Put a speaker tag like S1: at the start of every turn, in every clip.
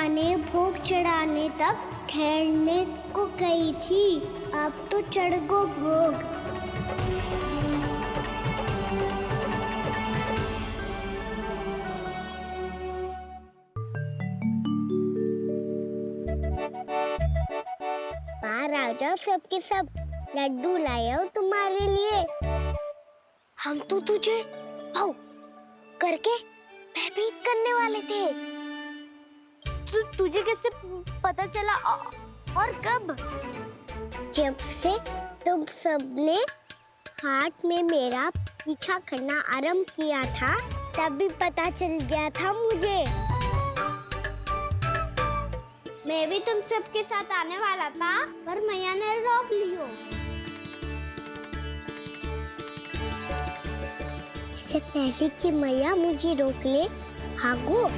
S1: खाने भोग चढ़ाने तक ठहरने को गई थी, अब तो चढ़ गो भोग। बाहर आ जाओ सबके सब, लड्डू लाया हूँ तुम्हारे लिए। हम तो तुझे भाव करके भयभीत करने वाले थे। तुझे कैसे पता चला और कब? जब से तुम सबने हाथ में मेरा पीछा करना आरंभ किया था, तभी पता चल गया था मुझे। मैं भी तुम सबके साथ आने वाला था, पर मैया ने रोक लियो। इससे पहले कि मैया मुझे रोक ले, भागो।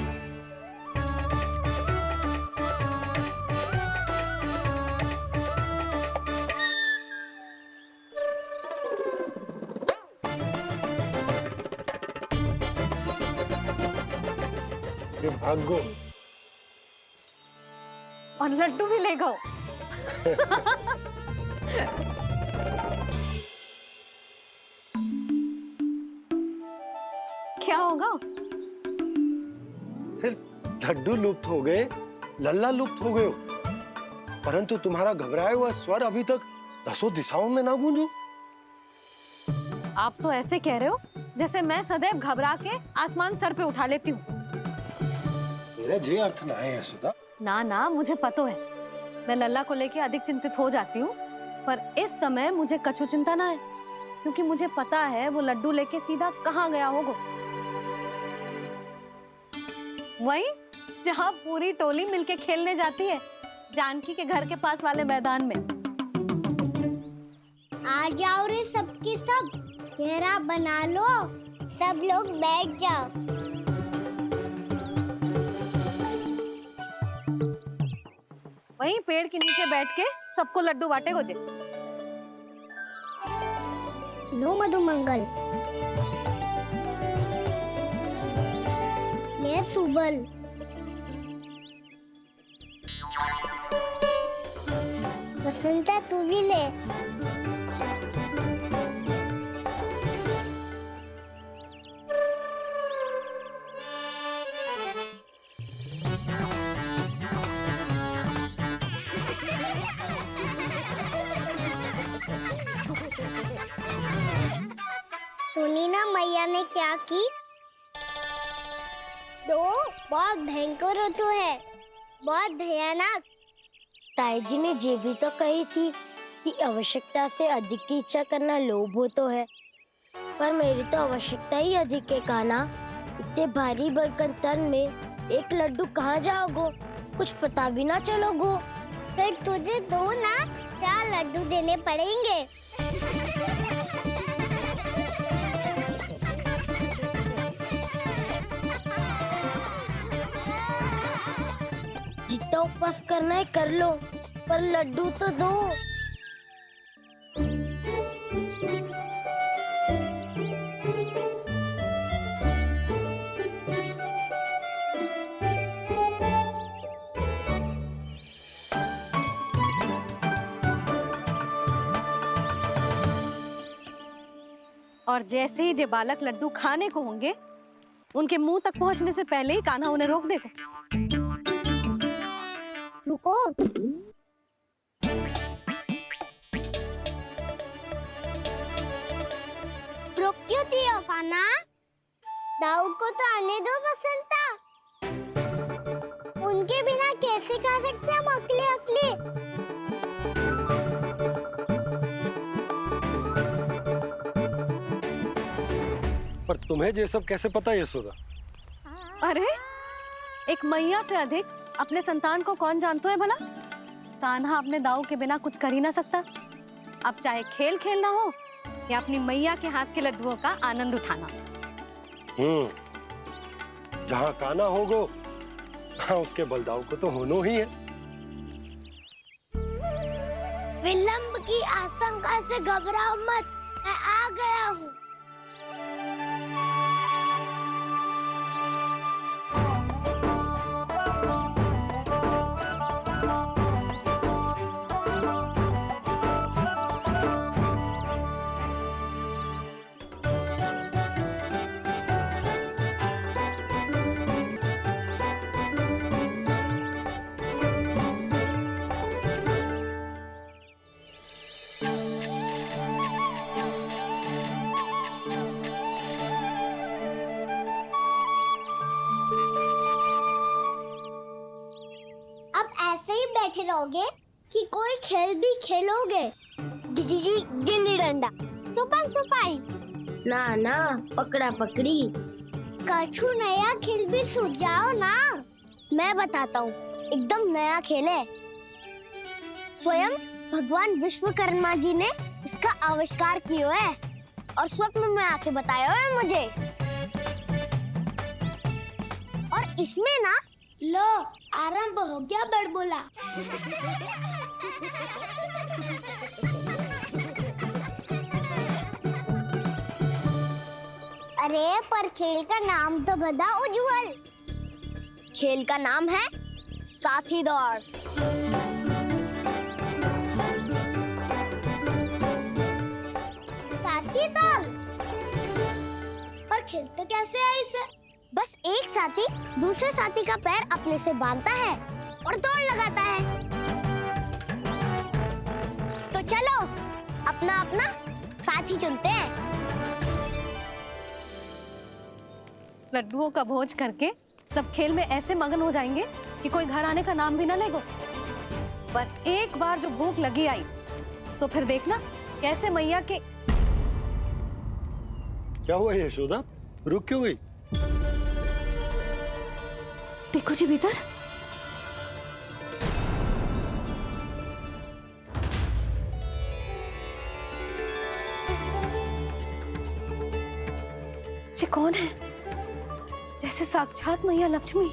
S2: भागो
S3: और लड्डू भी ले गो। क्या होगा?
S2: लड्डू लुप्त हो गए, लल्ला लुप्त हो गए, परंतु तुम्हारा घबराया हुआ स्वर अभी तक 10 दिशाओं में ना गूंजो।
S3: आप तो ऐसे कह रहे हो जैसे मैं सदैव घबरा के आसमान सर पे उठा लेती हूँ।
S2: मेरा जे अर्थ ना है यशोदा।
S3: ना ना, मुझे पता है, मैं लल्ला को लेके अधिक चिंतित हो जाती हूँ, पर इस समय मुझे कछु चिंता ना है, क्योंकि मुझे पता है वो लड्डू लेके सीधा कहाँ गया होगा। वहीं जहाँ पूरी टोली मिलके खेलने जाती है, जानकी के घर के पास वाले मैदान में।
S1: आ जाओ रे सबके सब, घेरा बना लो, सब लोग बैठ जाओ।
S3: वहीं पेड़ के नीचे बैठ के सबको लड्डू बांटे गोजे।
S1: लो मधुमंगल, ले सुबल, बसंता तू भी ले। सुनी ना मैया ने क्या की? तो बहुत भयंकर ऋतु है, बहुत भयानक। ताई जी ने ये भी तो कही थी कि आवश्यकता से अधिक की इच्छा करना लोभ हो तो है, पर मेरी तो आवश्यकता ही अधिक है कान्हा। इतने भारी बर्तन तन में एक लड्डू कहाँ जाओगो, कुछ पता भी ना चलोगो। फिर तुझे 2 ना 4 लड्डू देने पड़ेंगे। जितना उपवास करना है कर लो, पर लड्डू तो दो।
S3: और जैसे ही जे बालक लड्डू खाने को होंगे, उनके मुंह तक पहुंचने से पहले ही कान्हा उन्हें रोक देगा।
S1: रुको, रोक क्यों दिया कान्हा? दाऊ को तो आने दो बसंता, उनके बिना कैसे खा सकते हम अकेले अकेले?
S2: पर तुम्हें ये सब कैसे पता यशोदा?
S3: अरे, एक मैया से अधिक अपने संतान को कौन जानता है भला? कान्हा अपने दाऊ के बिना कुछ कर ही ना सकता। अब चाहे खेल खेलना हो या अपनी मैया के हाथ के लड्डुओं का आनंद उठाना।
S2: जहाँ कान्हा होगो, हाँ उसके बलदाऊ को तो होनो ही है।
S1: विलंब की आशंका से घबराओ मत, मैं आ गया हूँ। जाओगे कि कोई खेल भी खेलोगे? गिल्ली डंडा, छुपन छुपाई? ना ना, पकड़ा पकड़ी। कछु नया खेल भी सुझाओ ना। मैं बताता हूँ, एकदम नया खेल है। स्वयं भगवान विश्वकर्मा जी ने इसका आविष्कार किया है और स्वप्न में आके बताया है मुझे। और इसमें ना, लो आरंभ हो गया बड़बोला। अरे पर खेल का नाम तो बता उज्जवल। खेल का नाम है साथी दौड़। साथी दौड़? पर खेलते कैसे है इसे? बस एक साथी दूसरे साथी का पैर अपने से बांधता है और दौड़ लगाता है। तो चलो अपना अपना साथी चुनते हैं।
S3: लड्डुओं का भोज करके सब खेल में ऐसे मगन हो जाएंगे कि कोई घर आने का नाम भी ना लेगो। पर एक बार जो भूख लगी आई तो फिर देखना कैसे मैया के।
S2: क्या हुआ यशोदा, रुक क्यों गई?
S3: देखो जी भीतर। ये कौन है? जैसे साक्षात मैया लक्ष्मी।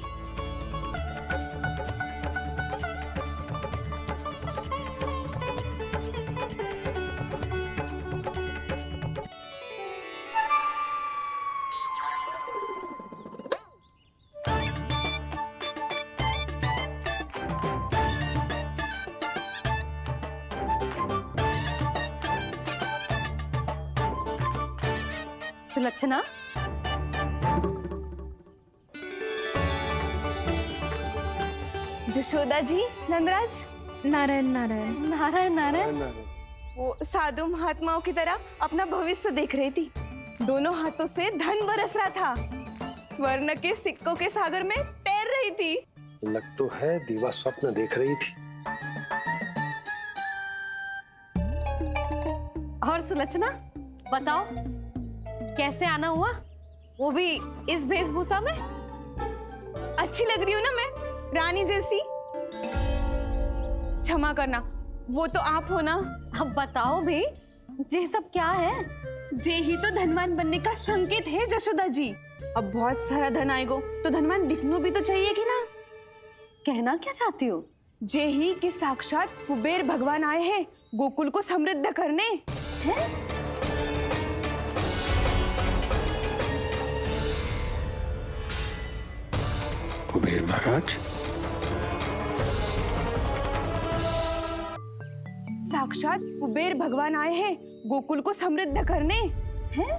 S3: सुलक्षणा,
S4: जशोदा जी, नंदराज, नारायण नारायण।
S3: नारायण नारायण।
S4: वो साधु महात्माओं की तरह अपना भविष्य देख रही थी। दोनों हाथों से धन बरस रहा था। स्वर्ण के सिक्कों के सागर में तैर रही थी।
S2: लग तो है दीवा स्वप्न देख रही थी।
S3: और सुलक्षणा बताओ, कैसे आना हुआ, वो भी इस वेशभूषा में?
S4: अच्छी लग रही हूँ ना मैं, रानी जैसी? क्षमा करना, वो तो आप हो ना।
S3: अब बताओ भी, ये सब क्या है?
S4: जे ही तो धनवान बनने का संकेत है जशोदा जी। अब बहुत सारा धन आएगो तो धनवान दिखना भी तो चाहिए कि ना।
S3: कहना क्या चाहती हो?
S4: जे ही कि साक्षात कुबेर भगवान आए हैं गोकुल को समृद्ध करने। हैं?
S2: कुबेर महाराज?
S4: साक्षात कुबेर भगवान आए हैं गोकुल को समृद्ध करने। हैं?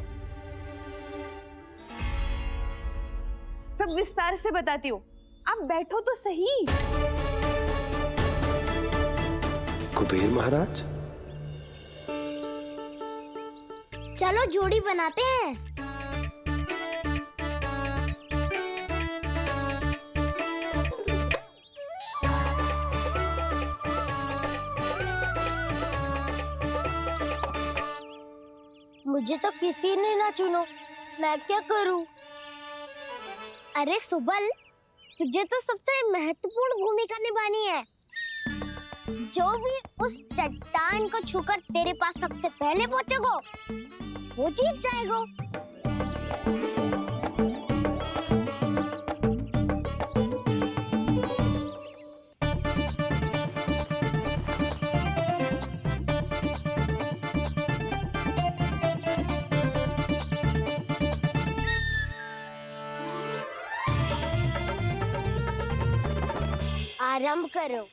S4: सब विस्तार से बताती हूँ, आप बैठो तो सही।
S2: कुबेर महाराज?
S1: चलो जोड़ी बनाते हैं। मुझे तो किसी ने ना चुनो, मैं क्या करूं? अरे सुबल, तुझे तो सबसे महत्वपूर्ण भूमिका निभानी है। जो भी उस चट्टान को छूकर तेरे पास सबसे पहले पहुंचेगा, वो जीत जाएगा। आरंभ करो।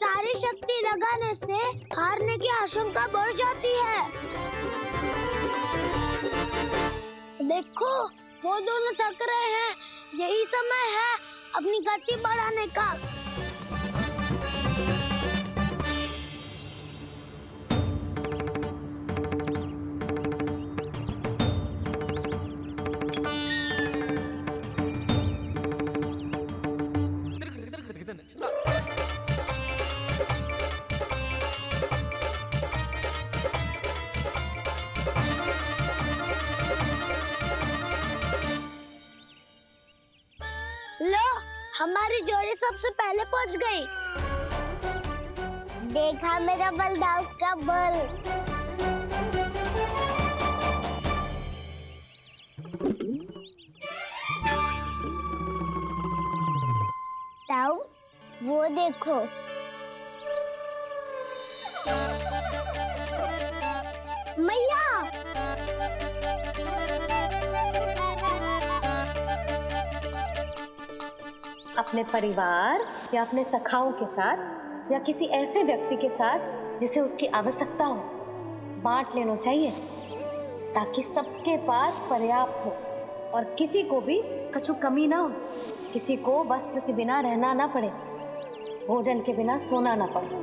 S1: सारी शक्ति लगाने से हारने की आशंका बढ़ जाती है। देखो, वो दोनों थक रहे हैं। यही समय है अपनी गति बढ़ाने का। लो, हमारी जोड़ी सबसे पहले पहुंच गई। देखा मेरा बलदाऊ का बल। ताऊ, वो देखो। मैया,
S3: अपने परिवार या अपने सखाओं के साथ या किसी ऐसे व्यक्ति के साथ जिसे उसकी आवश्यकता हो, बांट लेना चाहिए ताकि सबके पास पर्याप्त हो और किसी को भी कछु कमी ना हो, किसी को वस्त्र के बिना रहना ना पड़े, भोजन के बिना सोना ना पड़े।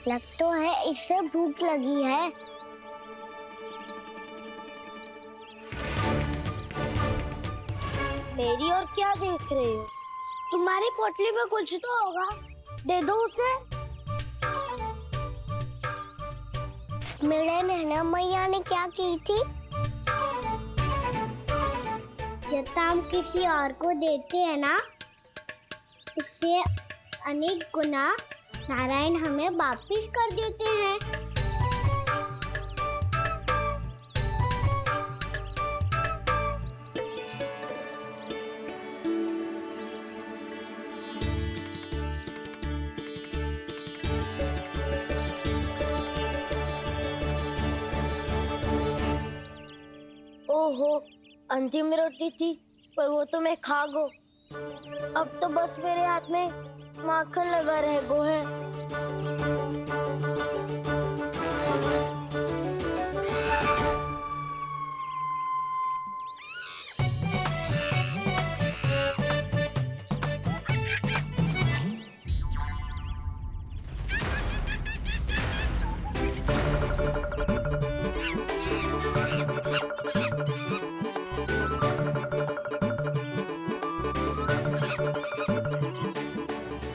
S1: लग तो है इससे भूख लगी है। मेरी और क्या देख रहे हो? तुम्हारी पोटली में कुछ तो होगा, दे दो उसे। मेरे नैना मैया ने क्या की थी? जब हम किसी और को देते हैं ना, उससे अनेक गुना नारायण हमें वापिस कर देते हैं। ओहो, अंतिम रोटी थी, पर वो तो मैं खा गो। अब तो बस मेरे हाथ में माखन लगा रह गो है।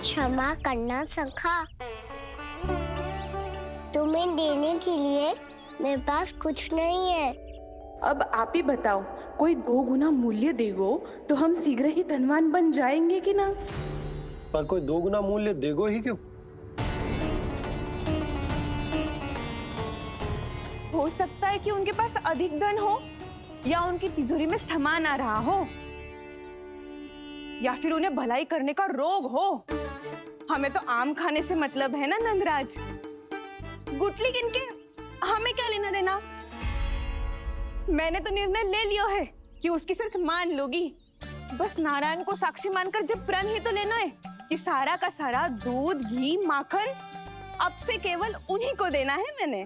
S1: क्षमा करना सखा, तुम्हें देने के लिए मेरे पास कुछ नहीं है।
S4: अब आप ही बताओ, कोई 2 गुना मूल्य देगो तो हम शीघ्र ही धनवान बन जाएंगे कि ना?
S2: पर कोई 2 गुना मूल्य देगो ही क्यों?
S4: हो सकता है कि उनके पास अधिक धन हो, या उनकी तिजोरी में सामान आ रहा हो, या फिर उन्हें भलाई करने का रोग हो। हमें तो आम खाने से मतलब है ना नंदराज। गुटली किनके, हमें क्या लेना देना। मैंने तो निर्णय ले लिया है कि उसकी सिर्फ मान लूंगी। बस नारायण को साक्षी मानकर जब प्रण ही तो लेना है कि सारा का सारा दूध, घी, माखन अब से केवल उन्हीं को देना है मैंने।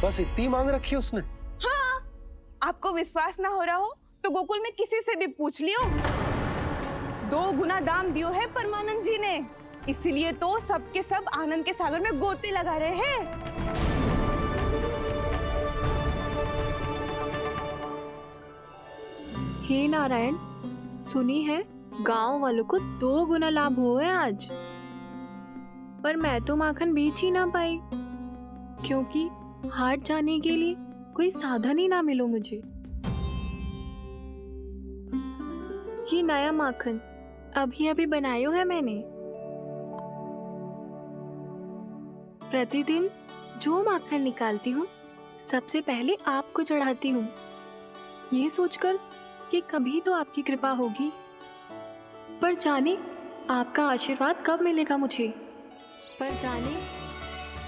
S2: बस इतनी मांग रखी उसने?
S4: हाँ, आपको विश्वास ना हो रहा हो तो गोकुल में किसी से भी पूछ लियो। 2 गुना दाम दियो है परमानंद जी ने, इसलिए तो सबके सब आनंद के सागर में गोते लगा रहे हैं।
S5: हे नारायण, सुनी है गांव वालों को 2 गुना लाभ हुआ है आज, पर मैं तो माखन बेच ही ना पाई क्योंकि हाट जाने के लिए कोई साधन ही ना मिलो मुझे। ये नया माखन अभी अभी बनायो है मैंने। प्रतिदिन जो माखन निकालती हूँ सबसे पहले आपको चढ़ाती हूँ, ये सोचकर कि कभी तो आपकी कृपा होगी। पर जाने आपका आशीर्वाद कब मिलेगा मुझे, पर जाने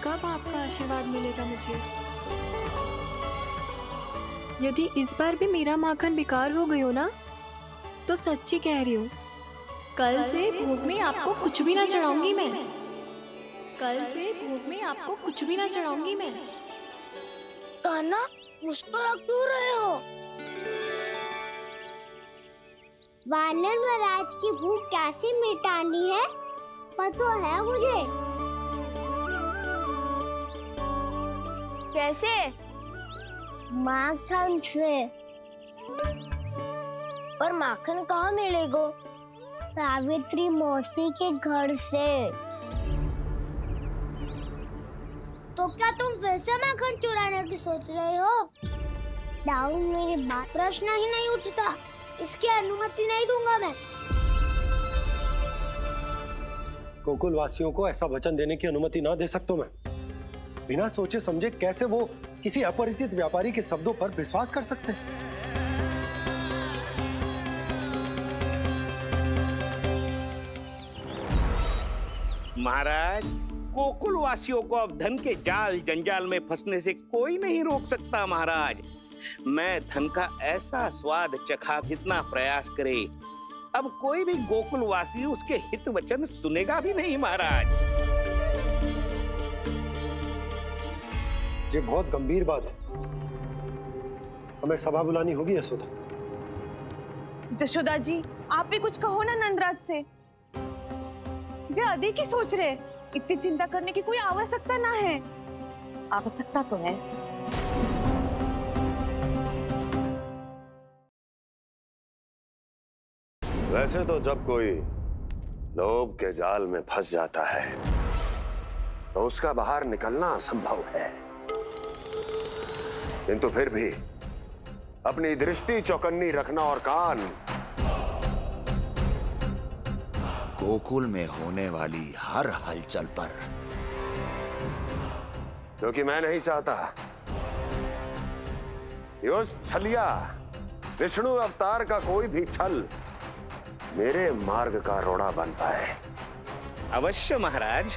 S5: कब आपका आशीर्वाद मिलेगा मुझे। यदि इस बार भी मेरा माखन बेकार हो गई हो ना, तो सच्ची कह रही हूँ, कल से भोग में आपको कुछ भी ना चढ़ाऊंगी मैं। कल से भोग में आपको कुछ भी ना चढ़ाऊंगी मैं।
S1: कान्हा, मुस्कुरा क्यों रहे हो? वानर महाराज की भूख कैसे मिटानी है पता है मुझे।
S4: कैसे?
S1: माखन से। पर माखन कहाँ मिलेगा? सावित्री मौसी के घर से। तो क्या तुम फिर से माखन चुराने की सोच रहे हो? दाऊ, मेरी बात प्रश्न ही नहीं उठता, इसकी अनुमति नहीं दूंगा मैं।
S2: गोकुल वासियों को ऐसा वचन देने की अनुमति ना दे सकता मैं। बिना सोचे समझे कैसे वो किसी अपरिचित व्यापारी के शब्दों पर विश्वास कर सकते हैं?
S6: महाराज, गोकुल वासियों को अब धन के जाल जंजाल में फंसने से कोई नहीं रोक सकता। महाराज, मैं धन का ऐसा स्वाद चखा जितना प्रयास करे, अब कोई भी गोकुल वासी उसके हित वचन सुनेगा भी नहीं। महाराज,
S2: ये बहुत गंभीर बात है, हमें सभा बुलानी होगी यशोदा।
S4: जशोदा जी, आप भी कुछ कहो ना नंदराज से। जे अधिक ही सोच रहे, इतनी चिंता करने की कोई आवश्यकता ना है।
S3: आवश्यकता तो है।
S7: वैसे तो जब कोई लोभ के जाल में फंस जाता है तो उसका बाहर निकलना असंभव है, किंतु फिर भी अपनी दृष्टि चौकन्नी रखना और कान
S8: गोकुल में होने वाली हर हलचल पर,
S7: क्योंकि मैं नहीं चाहता कि उस छलिया विष्णु अवतार का कोई भी छल मेरे मार्ग का रोड़ा बन पाए।
S6: अवश्य महाराज।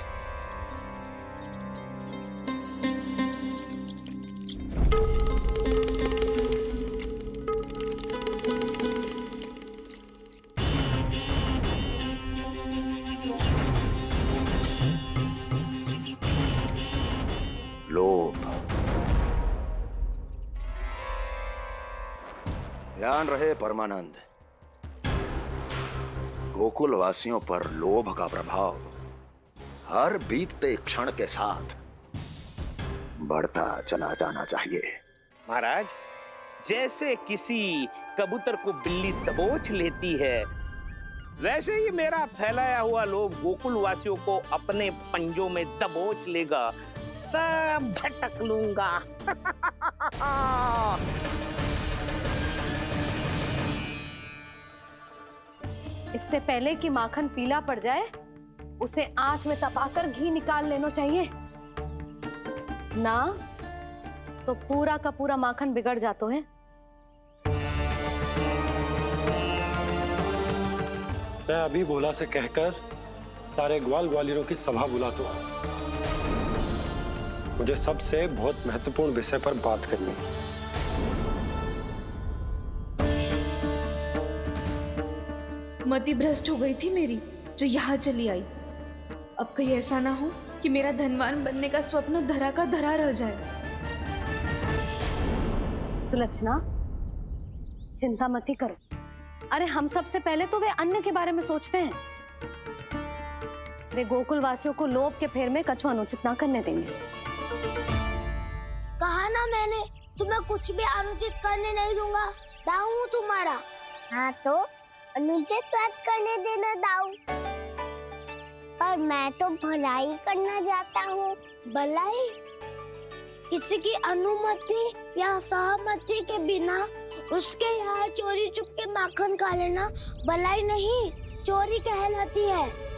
S8: लोभ, ध्यान रहे परमानंद, गोकुल वासियों पर लोभ का प्रभाव हर बीतते क्षण के साथ बढ़ता चला जाना चाहिए।
S6: महाराज, जैसे किसी कबूतर को बिल्ली दबोच लेती है, वैसे ही मेरा फैलाया हुआ लोभ गोकुल वासियों को अपने पंजों में दबोच लेगा। सब झटक लूंगा।
S3: इससे पहले कि माखन पीला पड़ जाए, उसे आंच में तपाकर घी निकाल लेना चाहिए ना, तो पूरा का पूरा माखन बिगड़ जाता है।
S2: मैं अभी भोला से कहकर सारे ग्वाल ग्वालियरों की सभा बुलाता हूं। मुझे सबसे बहुत महत्वपूर्ण विषय पर बात करनी है।
S4: मति भ्रष्ट हो गई थी मेरी, जो यहाँ चली आई। अब कहीं ऐसा ना हो कि मेरा धनवान बनने का स्वप्न धरा का धरा रह जाए।
S3: सुलक्षणा, चिंता मत ही करो। अरे हम सबसे पहले तो वे अन्न के बारे में सोचते हैं। वे गोकुल वासियों को लोभ के फेर में कछु अनुचित ना करने देंगे।
S1: कहा ना मैंने, तुम्हें कुछ भी अनुचित करने नहीं दूंगा। दाऊ तुम्हारा। हाँ तो अनुचित बात करने देना दाऊ। पर मैं तो भलाई करना चाहता हूँ। भलाई? किसी की अनुमति या सहमति के बिना उसके यहाँ चोरी चुप के माखन खा लेना भलाई नहीं, चोरी कहलाती है।